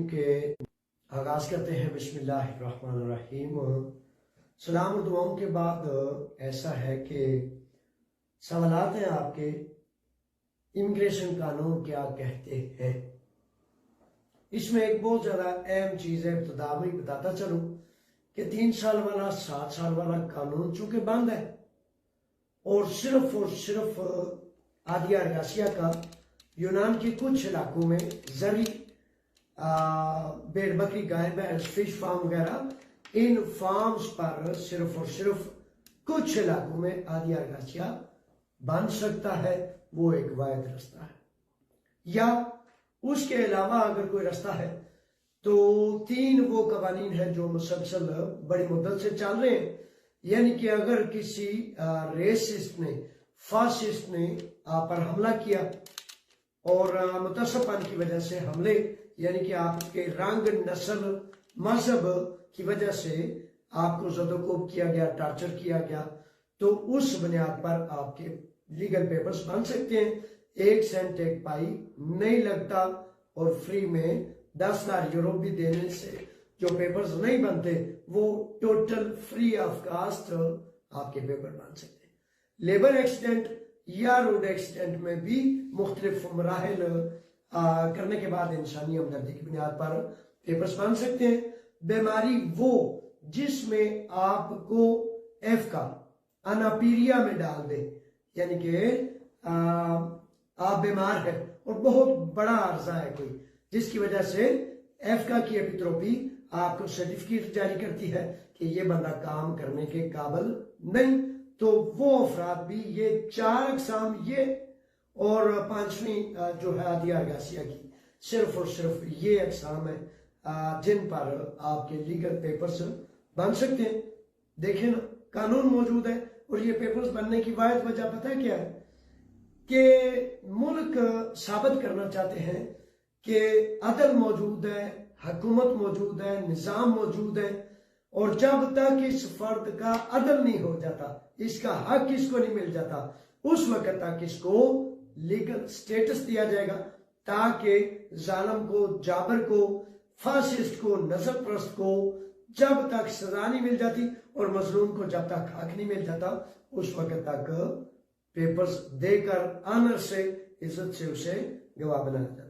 کے آغاز کرتے ہیں بسم اللہ الرحمن الرحیم۔ سلام اور دعاؤں کے بعد ایسا ہے کہ سوالات ہیں آپ کے، امیگریشن قانون کیا کہتے ہیں۔ اس میں ایک بہت زیادہ اہم چیز ہے، ابتدا میں بتاتا چلوں کہ 3 سال والا 7 سال والا قانون چونکہ بند ہے اور صرف عادیہ ارگاسیہ کا یونان کے کچھ علاقوں میں زرعی بھیڑ بکری گائے بھینس فش فارم وغیرہ ان فارمز پر صرف کچھ علاقوں میں عادیہ ارگاسیہ بن سکتا ہے، وہ ایک واحد رستہ ہے۔ یا اس کے علاوہ اگر کوئی رستہ ہے تو 3 وہ قوانین ہیں جو مسلسل بڑی مدت سے چل رہے ہیں، یعنی کہ اگر کسی ریسسٹ نے فاسسٹ نے آپ پر حملہ کیا اور متعصب پن کی وجہ سے حملے، یعنی کہ آپ کے رنگ نسل مذہب کی وجہ سے آپ کو زد و کوب کیا گیا، ٹارچر کیا گیا، تو اس بنیاد پر آپ کے لیگل پیپرز بن سکتے ہیں۔ 1 سینٹ 1 پائی نہیں لگتا اور فری میں 10,000 یورو بھی دینے سے جو پیپرز نہیں بنتے وہ ٹوٹل فری آف کاسٹ آپ کے پیپر بن سکتے ہیں۔ لیبر ایکسیڈنٹ یا روڈ ایکسیڈنٹ میں بھی مختلف مراحل کرنے کے بعد انسانی ہمدردی کی بنیاد پر پیپرز بن سکتے ہیں۔ بیماری وہ جس میں آپ کو ایف کا اناپیریا میں ڈال دے، یعنی کہ آپ بیمار ہیں اور بہت بڑا عرضہ ہے کوئی، جس کی وجہ سے ایف کا کی ایپیتروپی آپ کو سرٹیفکیٹ جاری کرتی ہے کہ یہ بندہ کام کرنے کے قابل نہیں، تو وہ افراد بھی، یہ 4 اقسام یہ اور 5ویں جو ہے عادیہ ارگاسیہ کی، صرف اور صرف یہ اقسام ہے جن پر آپ کے لیگل پیپرز بن سکتے ہیں۔ دیکھیں نا، قانون موجود ہے اور یہ پیپرز بننے کی واحد وجہ پتہ ہے کیا ہے؟ کہ ملک ثابت کرنا چاہتے ہیں کہ عدل موجود ہے، حکومت موجود ہے، نظام موجود ہے، اور جب تک اس فرد کا عدل نہیں ہو جاتا، اس کا حق اس کو نہیں مل جاتا، اس وقت تک اس کو لیگل سٹیٹس دیا جائے گا، تاکہ ظالم کو، جابر کو، فاسسٹ کو، نظم پرست کو جب تک سزا نہیں مل جاتی اور مظلوم کو جب تک حق نہیں مل جاتا، اس وقت تک پیپرز دے کر آنر سے، عزت سے اسے گواہ بنایا جاتا ہے۔